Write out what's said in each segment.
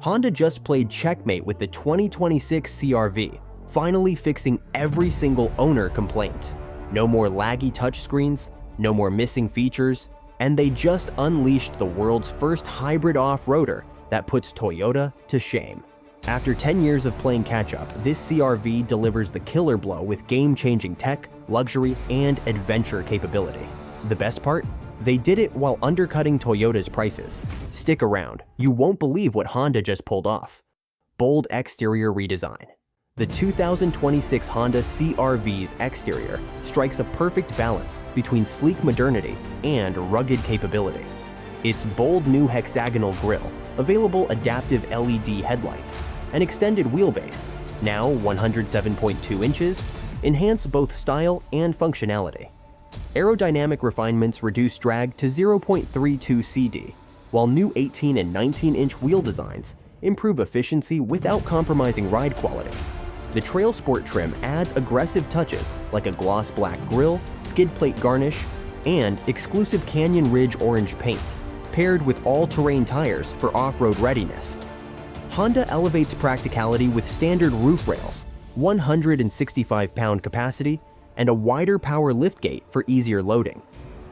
Honda just played checkmate with the 2026 CR-V, finally fixing every single owner complaint. No more laggy touchscreens, no more missing features, and they just unleashed the world's first hybrid off-roader that puts Toyota to shame. After 10 years of playing catch-up, this CR-V delivers the killer blow with game-changing tech, luxury, and adventure capability. The best part? They did it while undercutting Toyota's prices. Stick around, you won't believe what Honda just pulled off. Bold exterior redesign. The 2026 Honda CR-V's exterior strikes a perfect balance between sleek modernity and rugged capability. Its bold new hexagonal grille, available adaptive LED headlights, and extended wheelbase, now 107.2 inches, enhance both style and functionality. Aerodynamic refinements reduce drag to 0.32 CD, while new 18 and 19-inch wheel designs improve efficiency without compromising ride quality. The TrailSport trim adds aggressive touches like a gloss black grille, skid plate garnish, and exclusive Canyon Ridge orange paint, paired with all-terrain tires for off-road readiness. Honda elevates practicality with standard roof rails, 165-pound capacity, and a wider power liftgate for easier loading.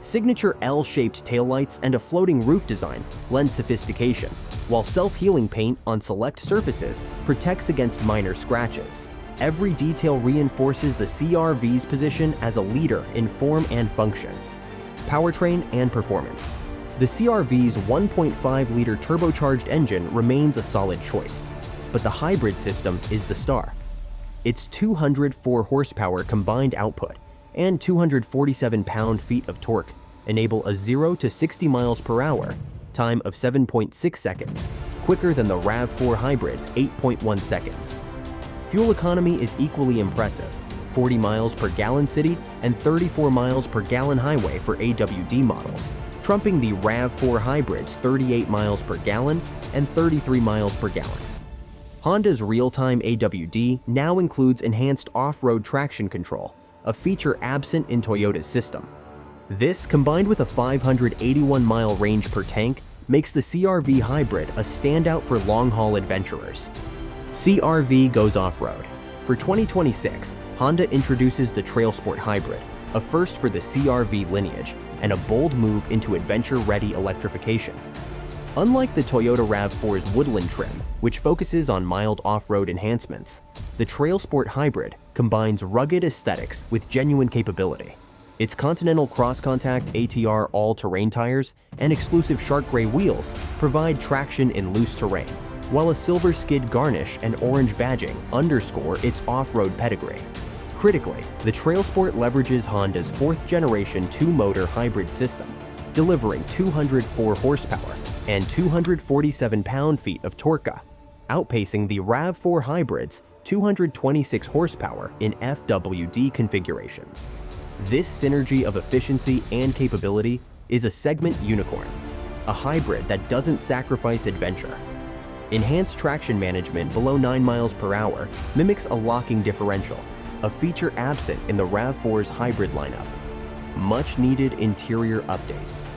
Signature L-shaped taillights and a floating roof design lend sophistication, while self-healing paint on select surfaces protects against minor scratches. Every detail reinforces the CR-V's position as a leader in form and function. Powertrain and performance. The CR-V's 1.5-liter turbocharged engine remains a solid choice, but the hybrid system is the star. Its 204 horsepower combined output and 247 pound-feet of torque enable a 0 to 60 miles per hour time of 7.6 seconds, quicker than the RAV4 hybrid's 8.1 seconds. Fuel economy is equally impressive, 40 miles per gallon city and 34 miles per gallon highway for AWD models, trumping the RAV4 hybrid's 38 miles per gallon and 33 miles per gallon. Honda's real-time AWD now includes enhanced off-road traction control, a feature absent in Toyota's system. This, combined with a 581-mile range per tank, makes the CR-V hybrid a standout for long-haul adventurers. CR-V goes off-road. For 2026, Honda introduces the TrailSport hybrid, a first for the CR-V lineage, and a bold move into adventure-ready electrification. Unlike the Toyota RAV4's Woodland trim, which focuses on mild off-road enhancements, the TrailSport hybrid combines rugged aesthetics with genuine capability. Its Continental Cross-Contact ATR all-terrain tires and exclusive shark gray wheels provide traction in loose terrain, while a silver skid garnish and orange badging underscore its off-road pedigree. Critically, the TrailSport leverages Honda's fourth-generation two-motor hybrid system, delivering 204 horsepower and 247 pound-feet of torque, outpacing the RAV4 hybrid's 226 horsepower in FWD configurations. This synergy of efficiency and capability is a segment unicorn, a hybrid that doesn't sacrifice adventure. Enhanced traction management below 9 miles per hour mimics a locking differential, a feature absent in the RAV4's hybrid lineup. Much-needed interior updates.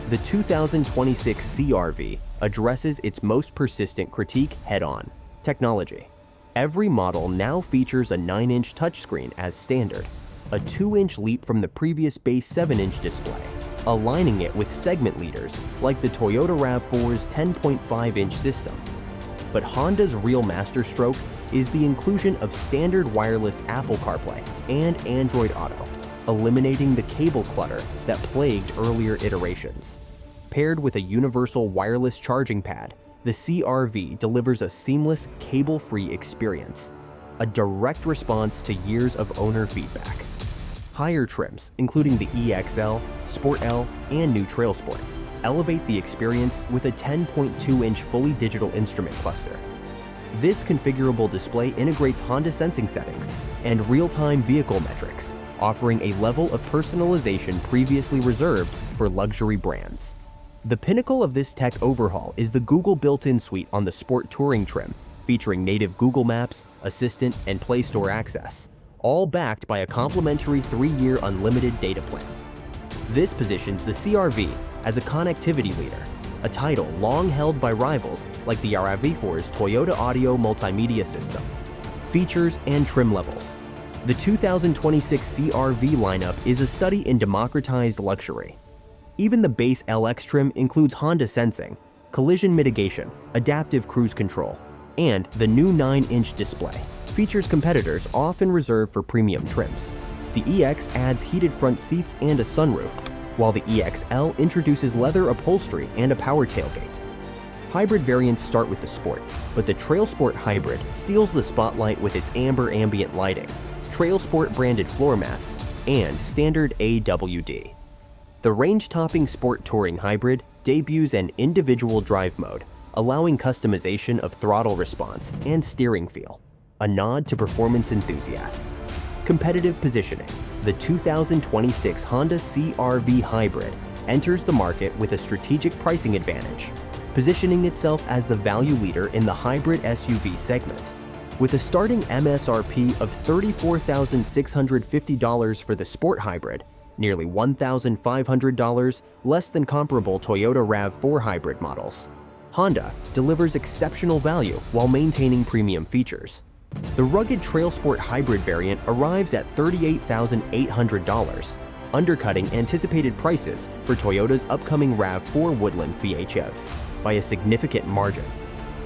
The 2026 CR-V addresses its most persistent critique head-on: technology. Every model now features a 9-inch touchscreen as standard, a 2-inch leap from the previous base 7-inch display, aligning it with segment leaders like the Toyota RAV4's 10.5-inch system. But Honda's real masterstroke is the inclusion of standard wireless Apple CarPlay and Android Auto, eliminating the cable clutter that plagued earlier iterations. Paired with a universal wireless charging pad, the CR-V delivers a seamless, cable-free experience, a direct response to years of owner feedback. Higher trims, including the EXL, Sport L, and new TrailSport, elevate the experience with a 10.2-inch fully digital instrument cluster. This configurable display integrates Honda sensing settings and real-time vehicle metrics, offering a level of personalization previously reserved for luxury brands. The pinnacle of this tech overhaul is the Google built-in suite on the Sport Touring trim, featuring native Google Maps, Assistant, and Play Store access, all backed by a complimentary 3-year unlimited data plan. This positions the CR-V as a connectivity leader, a title long held by rivals like the RAV4's Toyota Audio Multimedia System. Features and trim levels. The 2026 CR-V lineup is a study in democratized luxury. Even the base LX trim includes Honda Sensing, collision mitigation, adaptive cruise control, and the new 9-inch display. Features competitors often reserve for premium trims. The EX adds heated front seats and a sunroof, while the EXL introduces leather upholstery and a power tailgate. Hybrid variants start with the Sport, but the TrailSport Hybrid steals the spotlight with its amber ambient lighting, TrailSport branded floor mats, and standard AWD. The range-topping Sport Touring Hybrid debuts an individual drive mode, allowing customization of throttle response and steering feel, a nod to performance enthusiasts. Competitive positioning. The 2026 Honda CR-V Hybrid enters the market with a strategic pricing advantage, positioning itself as the value leader in the hybrid SUV segment. With a starting MSRP of $34,650 for the Sport Hybrid, nearly $1,500 less than comparable Toyota RAV4 hybrid models, Honda delivers exceptional value while maintaining premium features. The rugged TrailSport Hybrid variant arrives at $38,800, undercutting anticipated prices for Toyota's upcoming RAV4 Woodland VHF by a significant margin.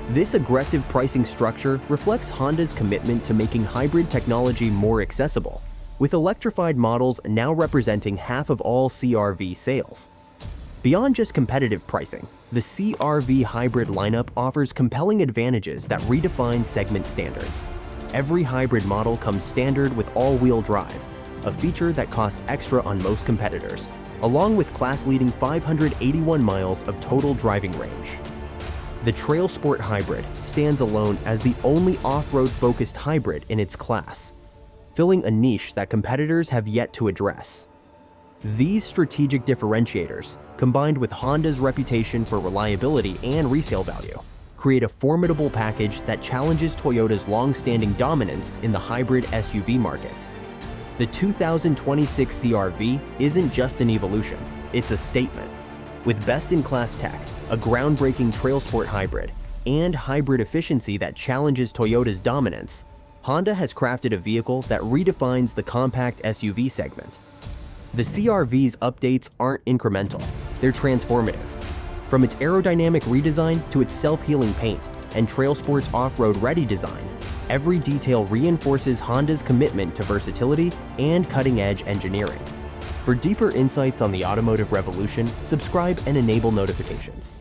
This aggressive pricing structure reflects Honda's commitment to making hybrid technology more accessible, with electrified models now representing half of all CR-V sales. Beyond just competitive pricing, the CR-V hybrid lineup offers compelling advantages that redefine segment standards. Every hybrid model comes standard with all-wheel drive, a feature that costs extra on most competitors, along with class-leading 581 miles of total driving range. The TrailSport Hybrid stands alone as the only off-road focused hybrid in its class, filling a niche that competitors have yet to address. These strategic differentiators, combined with Honda's reputation for reliability and resale value, create a formidable package that challenges Toyota's long-standing dominance in the hybrid SUV market. The 2026 CR-V isn't just an evolution, it's a statement. With best-in-class tech, a groundbreaking TrailSport Hybrid, and hybrid efficiency that challenges Toyota's dominance, Honda has crafted a vehicle that redefines the compact SUV segment. The CR-V's updates aren't incremental, they're transformative. From its aerodynamic redesign to its self-healing paint and TrailSport's off-road ready design, every detail reinforces Honda's commitment to versatility and cutting-edge engineering. For deeper insights on the automotive revolution, subscribe and enable notifications.